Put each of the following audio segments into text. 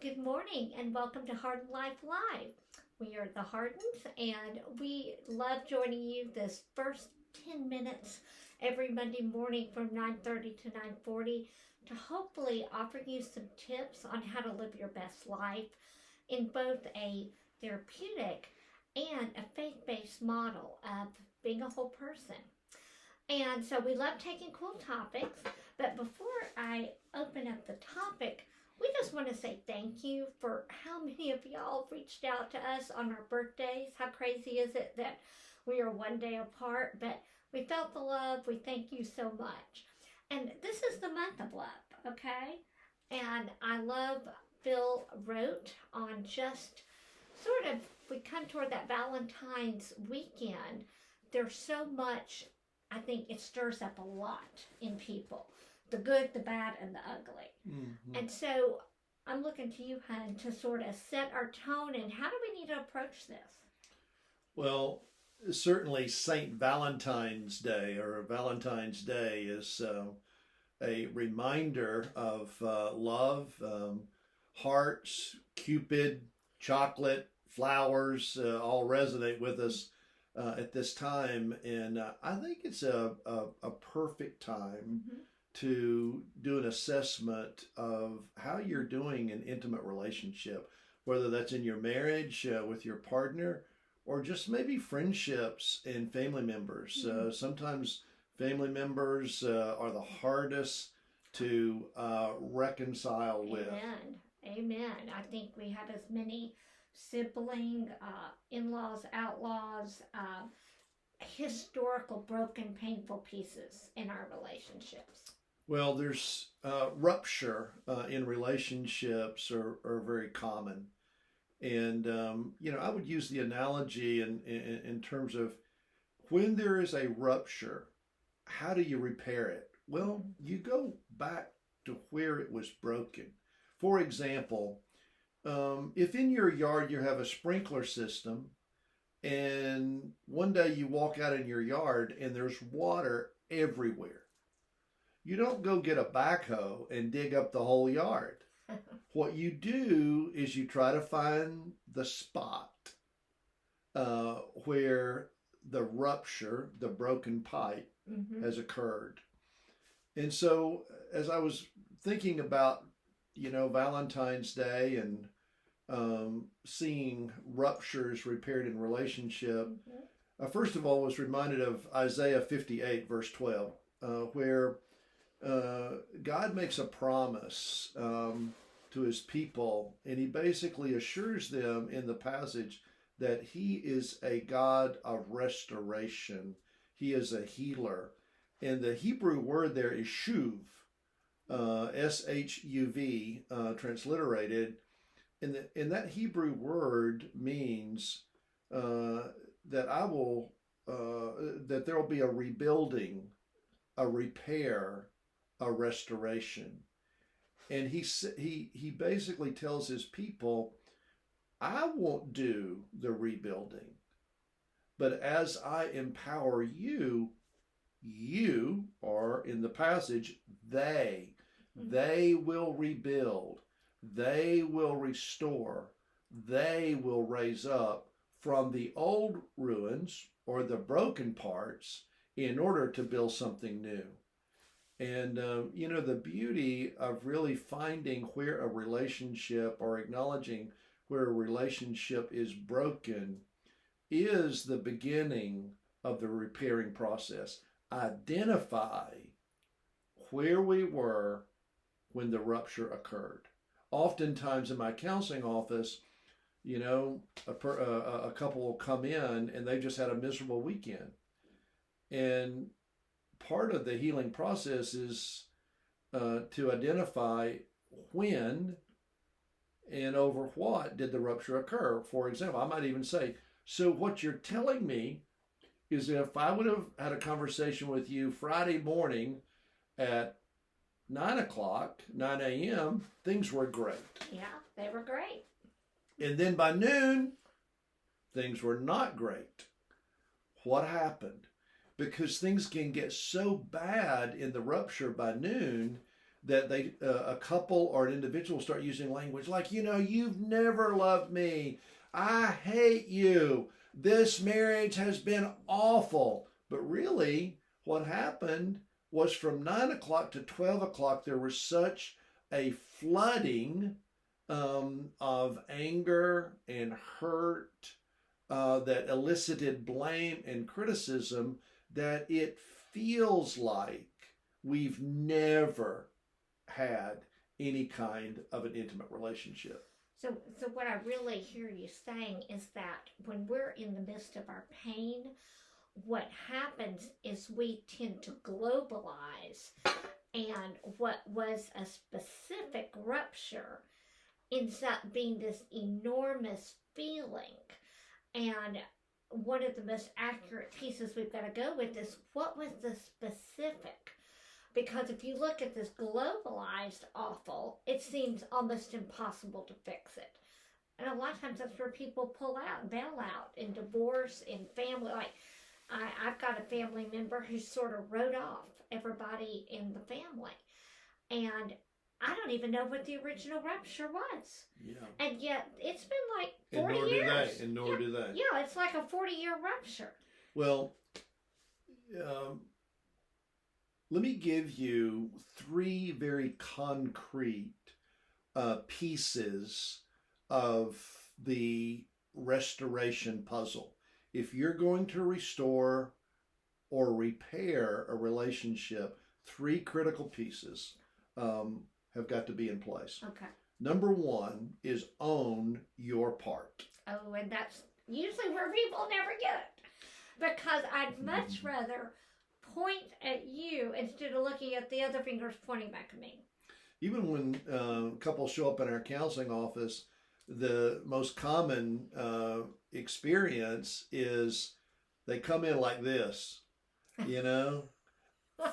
Good morning and welcome to Hardin Life Live. We are the Hardins and we love joining you this first 10 minutes every Monday morning from 9:30 to 9:40 to hopefully offer you some tips on how to live your best life in both a therapeutic and a faith-based model of being a whole person. And so we love taking cool topics, but before I open up the topic, we just want to say thank you for how many of y'all reached out to us on our birthdays. How crazy is it that we are one day apart? But we felt the love. We thank you so much. And this is the month of love, okay? And I love Phil wrote on just sort of, we come toward that Valentine's weekend. There's so much, I think it stirs up a lot in people, the good, the bad, and the ugly. Mm-hmm. And so I'm looking to you, Hun, to sort of set our tone and how do we need to approach this? Well, certainly St. Valentine's Day or Valentine's Day is a reminder of love, hearts, Cupid, chocolate, flowers all resonate with us at this time. And I think it's a perfect time to do an assessment of how you're doing in intimate relationship, whether that's in your marriage with your partner or just maybe friendships and family members. Sometimes family members are the hardest to reconcile with. Amen. Amen. I think we have as many sibling, in-laws, outlaws, historical, broken, painful pieces in our relationships. Well, there's rupture in relationships are very common. And, I would use the analogy in terms of when there is a rupture, how do you repair it? Well, you go back to where it was broken. For example, if in your yard you have a sprinkler system and one day you walk out in your yard and there's water everywhere, you don't go get a backhoe and dig up the whole yard. What you do is you try to find the spot where the rupture, the broken pipe, has occurred. And so as I was thinking about, Valentine's Day and seeing ruptures repaired in relationship, first of all, was reminded of Isaiah 58, verse 12, where God makes a promise to his people, and he basically assures them in the passage that he is a God of restoration. He is a healer. And the Hebrew word there is shuv, S-H-U-V, transliterated. And that Hebrew word means that that there will be a rebuilding, a repair, a restoration. And he basically tells his people, I won't do the rebuilding, but as I empower you, or in the passage, they will rebuild, they will restore, they will raise up from the old ruins or the broken parts in order to build something new. And, the beauty of really finding where a relationship or acknowledging where a relationship is broken is the beginning of the repairing process. Identify where we were when the rupture occurred. Oftentimes in my counseling office, a couple will come in and they just had a miserable weekend. And part of the healing process is to identify when and over what did the rupture occur. For example, I might even say, so what you're telling me is if I would have had a conversation with you Friday morning at 9 a.m., things were great. Yeah, they were great. And then by noon, things were not great. What happened? Because things can get so bad in the rupture by noon that a couple or an individual start using language like, you've never loved me. I hate you. This marriage has been awful. But really, what happened was from 9 o'clock to 12 o'clock, there was such a flooding of anger and hurt that elicited blame and criticism that it feels like we've never had any kind of an intimate relationship. So what I really hear you saying is that when we're in the midst of our pain, what happens is we tend to globalize, and what was a specific rupture ends up being this enormous feeling. And one of the most accurate pieces we've got to go with is, what was the specific? Because if you look at this globalized awful, it seems almost impossible to fix it. And a lot of times that's where people pull out and bail out in divorce, in family. Like, I've got a family member who sort of wrote off everybody in the family. And I don't even know what the original rupture was. Yeah. And yet it's been like 40 years. And nor do they. Yeah, it's like a 40-year rupture. Well, let me give you 3 very concrete pieces of the restoration puzzle. If you're going to restore or repair a relationship, 3 critical pieces have got to be in place. Okay. Number 1 is own your part. Oh, and that's usually where people never get it. Because I'd much rather point at you instead of looking at the other fingers pointing back at me. Even when couples show up in our counseling office, the most common experience is they come in like this,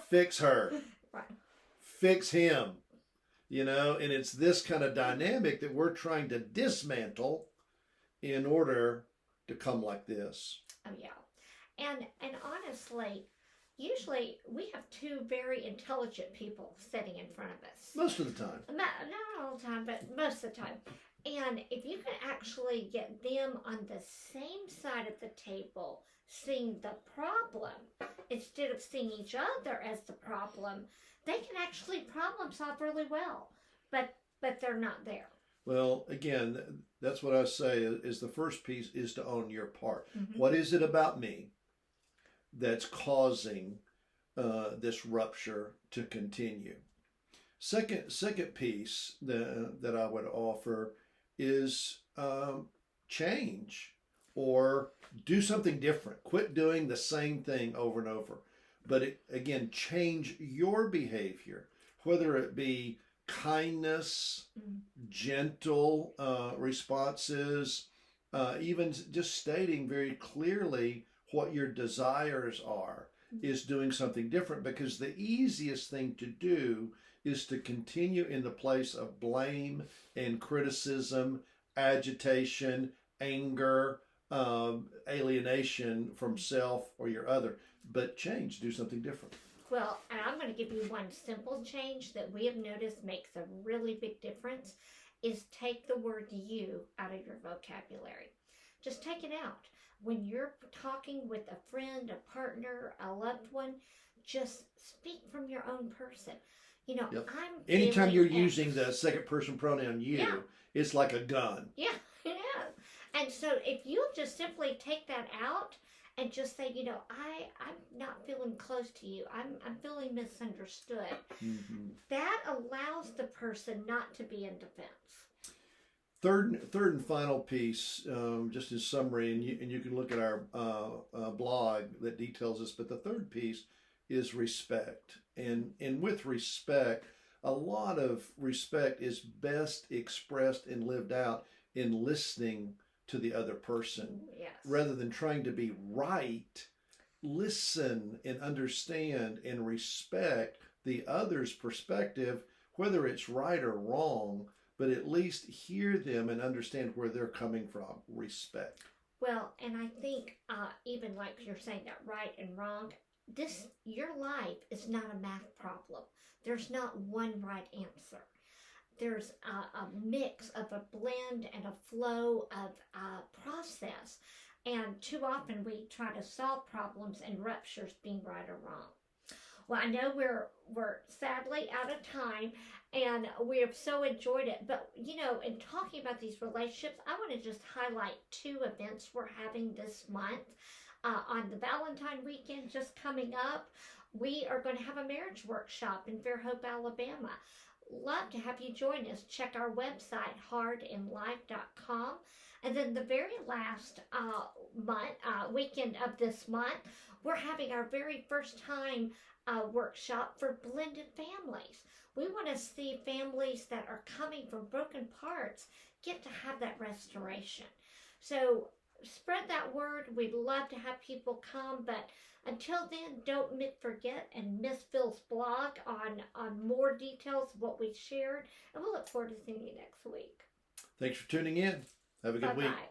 fix her, right. Fix him, and it's this kind of dynamic that we're trying to dismantle in order to come like this. Oh, yeah. And honestly, usually we have 2 very intelligent people sitting in front of us. Most of the time. Not all the time, but most of the time. And if you can actually get them on the same side of the table, seeing the problem, instead of seeing each other as the problem, they can actually problem solve really well. But they're not there. Well, again, that's what I say is the first piece is to own your part. Mm-hmm. What is it about me that's causing this rupture to continue? Second piece that I would offer is change or do something different. Quit doing the same thing over and over. But again, change your behavior, whether it be kindness, gentle responses, even just stating very clearly what your desires are, is doing something different, because the easiest thing to do is to continue in the place of blame and criticism, agitation, anger, alienation from self or your other. But change, do something different. Well, and I'm going to give you one simple change that we have noticed makes a really big difference, is take the word you out of your vocabulary. Just take it out. When you're talking with a friend, a partner, a loved one, just speak from your own person. Yep. Anytime you're using the second person pronoun you, it's like a gun. Yeah, it is. And so if you just simply take that out and just say, I'm not feeling close to you. I'm feeling misunderstood. Mm-hmm. That allows the person not to be in defense. Third and final piece, just as summary, and you can look at our blog that details this, but the third piece is respect. And with respect, a lot of respect is best expressed and lived out in listening to the other person. Yes. Rather than trying to be right, listen and understand and respect the other's perspective, whether it's right or wrong, but at least hear them and understand where they're coming from. Respect. Well, and I think even like you're saying that right and wrong, your life is not a math problem. There's not one right answer. There's a mix of a blend and a flow of process. And too often we try to solve problems and ruptures being right or wrong. Well, I know we're sadly out of time, and we have so enjoyed it. But in talking about these relationships, I want to just highlight 2 events we're having this month. On the Valentine weekend just coming up, we are going to have a marriage workshop in Fairhope, Alabama. Love to have you join us. Check our website, hardinlife.com. And then the very last weekend of this month, we're having our very first time workshop for blended families. We want to see families that are coming from broken parts get to have that restoration. So spread that word. We'd love to have people come, but until then, don't forget and miss Phil's blog on more details of what we shared, and we'll look forward to seeing you next week. Thanks for tuning in. Have a good week. Bye-bye.